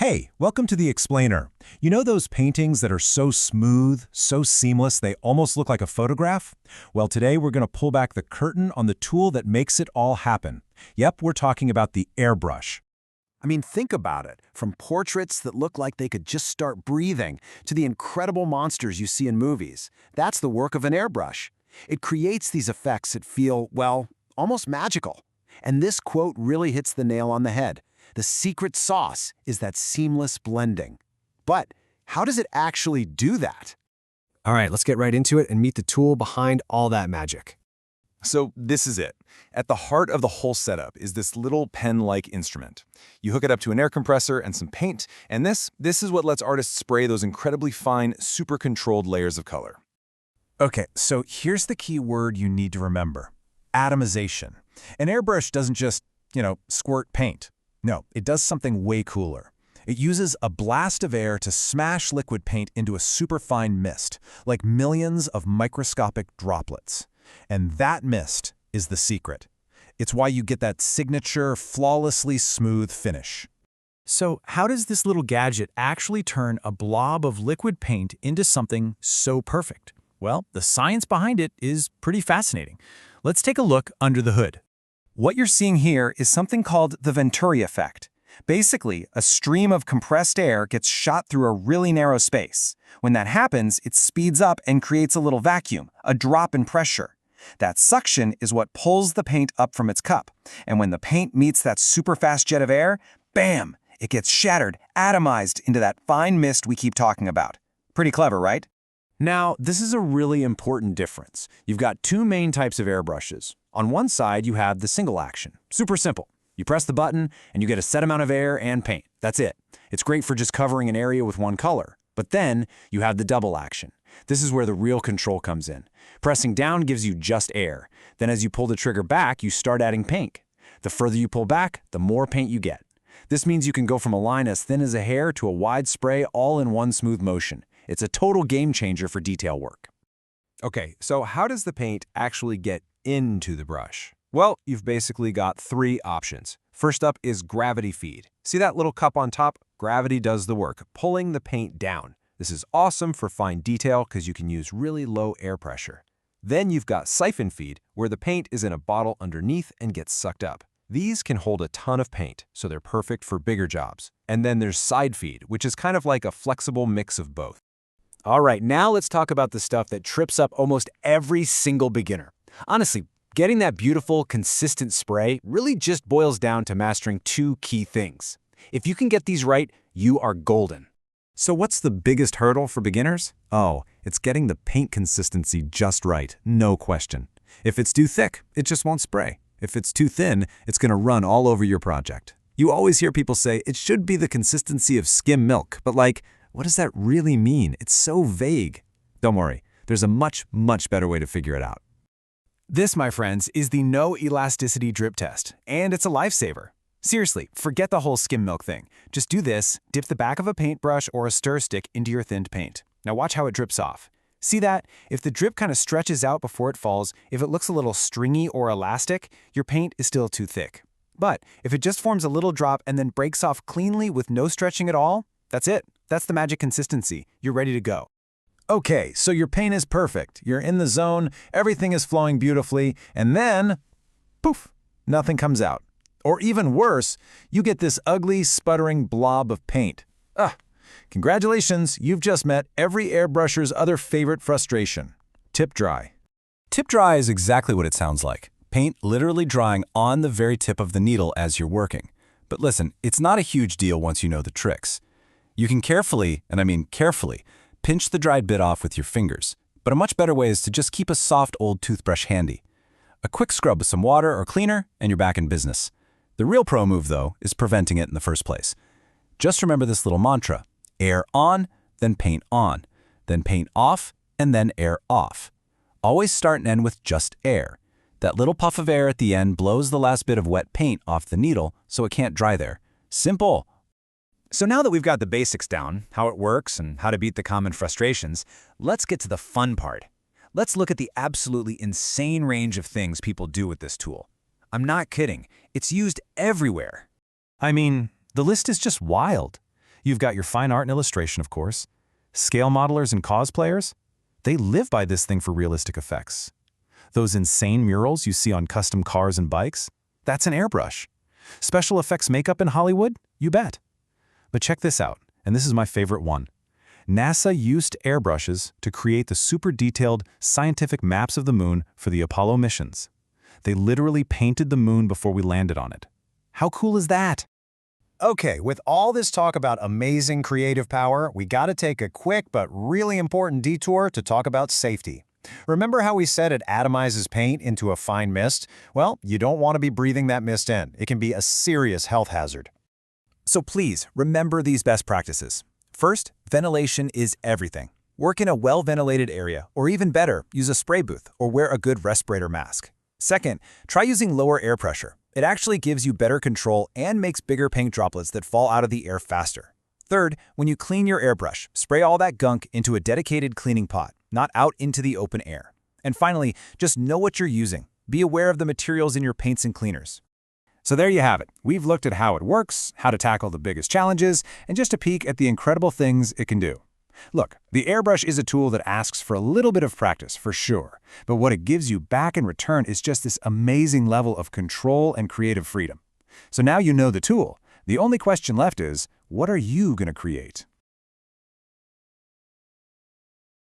Hey, welcome to The Explainer. You know those paintings that are so smooth, so seamless, they almost look like a photograph? Well, today we're going to pull back the curtain on the tool that makes it all happen. Yep, we're talking about the airbrush. I mean, think about it. From portraits that look like they could just start breathing to the incredible monsters you see in movies. That's the work of an airbrush. It creates these effects that feel, well, almost magical. And this quote really hits the nail on the head. The secret sauce is that seamless blending. But how does it actually do that? All right, let's get right into it and meet the tool behind all that magic. So this is it. At the heart of the whole setup is this little pen-like instrument. You hook it up to an air compressor and some paint, and this is what lets artists spray those incredibly fine, super controlled layers of color. Okay, so here's the key word you need to remember. Atomization. An airbrush doesn't just, squirt paint. No, it does something way cooler. It uses a blast of air to smash liquid paint into a superfine mist, like millions of microscopic droplets. And that mist is the secret. It's why you get that signature, flawlessly smooth finish. So how does this little gadget actually turn a blob of liquid paint into something so perfect? Well, the science behind it is pretty fascinating. Let's take a look under the hood. What you're seeing here is something called the Venturi effect. Basically, a stream of compressed air gets shot through a really narrow space. When that happens, it speeds up and creates a little vacuum, a drop in pressure. That suction is what pulls the paint up from its cup. And when the paint meets that super fast jet of air, bam, it gets shattered, atomized into that fine mist we keep talking about. Pretty clever, right? Now, this is a really important difference. You've got two main types of airbrushes. On one side, you have the single action. Super simple. You press the button, and you get a set amount of air and paint. That's it. It's great for just covering an area with one color. But then, you have the double action. This is where the real control comes in. Pressing down gives you just air. Then as you pull the trigger back, you start adding paint. The further you pull back, the more paint you get. This means you can go from a line as thin as a hair to a wide spray all in one smooth motion. It's a total game changer for detail work. Okay, so how does the paint actually get into the brush? Well, you've basically got three options. First up is gravity feed. See that little cup on top? Gravity does the work, pulling the paint down. This is awesome for fine detail because you can use really low air pressure. Then you've got siphon feed, where the paint is in a bottle underneath and gets sucked up. These can hold a ton of paint, so they're perfect for bigger jobs. And then there's side feed, which is kind of like a flexible mix of both. All right, now let's talk about the stuff that trips up almost every single beginner. Honestly, getting that beautiful, consistent spray really just boils down to mastering two key things. If you can get these right, you are golden. So what's the biggest hurdle for beginners? Oh, it's getting the paint consistency just right, no question. If it's too thick, it just won't spray. If it's too thin, it's going to run all over your project. You always hear people say it should be the consistency of skim milk, but what does that really mean? It's so vague. Don't worry, there's a much, much better way to figure it out. This, my friends, is the no elasticity drip test, and it's a lifesaver. Seriously, forget the whole skim milk thing. Just do this, dip the back of a paintbrush or a stir stick into your thinned paint. Now watch how it drips off. See that? If the drip kind of stretches out before it falls, if it looks a little stringy or elastic, your paint is still too thick. But if it just forms a little drop and then breaks off cleanly with no stretching at all, that's it. That's the magic consistency. You're ready to go. Okay, so your paint is perfect. You're in the zone, everything is flowing beautifully, and then, poof, nothing comes out. Or even worse, you get this ugly, sputtering blob of paint. Congratulations, you've just met every airbrusher's other favorite frustration, tip dry. Tip dry is exactly what it sounds like. Paint literally drying on the very tip of the needle as you're working. But listen, it's not a huge deal once you know the tricks. You can carefully, and I mean carefully, pinch the dried bit off with your fingers. But a much better way is to just keep a soft old toothbrush handy. A quick scrub with some water or cleaner, and you're back in business. The real pro move, though, is preventing it in the first place. Just remember this little mantra: air on, then paint off, and then air off. Always start and end with just air. That little puff of air at the end blows the last bit of wet paint off the needle so it can't dry there. Simple. So now that we've got the basics down, how it works and how to beat the common frustrations, let's get to the fun part. Let's look at the absolutely insane range of things people do with this tool. I'm not kidding. It's used everywhere. I mean, the list is just wild. You've got your fine art and illustration, of course. Scale modelers and cosplayers, they live by this thing for realistic effects. Those insane murals you see on custom cars and bikes, that's an airbrush. Special effects makeup in Hollywood? You bet. But check this out, and this is my favorite one. NASA used airbrushes to create the super detailed scientific maps of the moon for the Apollo missions. They literally painted the moon before we landed on it. How cool is that? Okay, with all this talk about amazing creative power, we gotta take a quick but really important detour to talk about safety. Remember how we said it atomizes paint into a fine mist? Well, you don't want to be breathing that mist in. It can be a serious health hazard. So please, remember these best practices. First, ventilation is everything. Work in a well-ventilated area, or even better, use a spray booth or wear a good respirator mask. Second, try using lower air pressure. It actually gives you better control and makes bigger paint droplets that fall out of the air faster. Third, when you clean your airbrush, spray all that gunk into a dedicated cleaning pot, not out into the open air. And finally, just know what you're using. Be aware of the materials in your paints and cleaners. So there you have it. We've looked at how it works, how to tackle the biggest challenges, and just a peek at the incredible things it can do. Look, the airbrush is a tool that asks for a little bit of practice, for sure. But what it gives you back in return is just this amazing level of control and creative freedom. So now you know the tool. The only question left is, what are you going to create?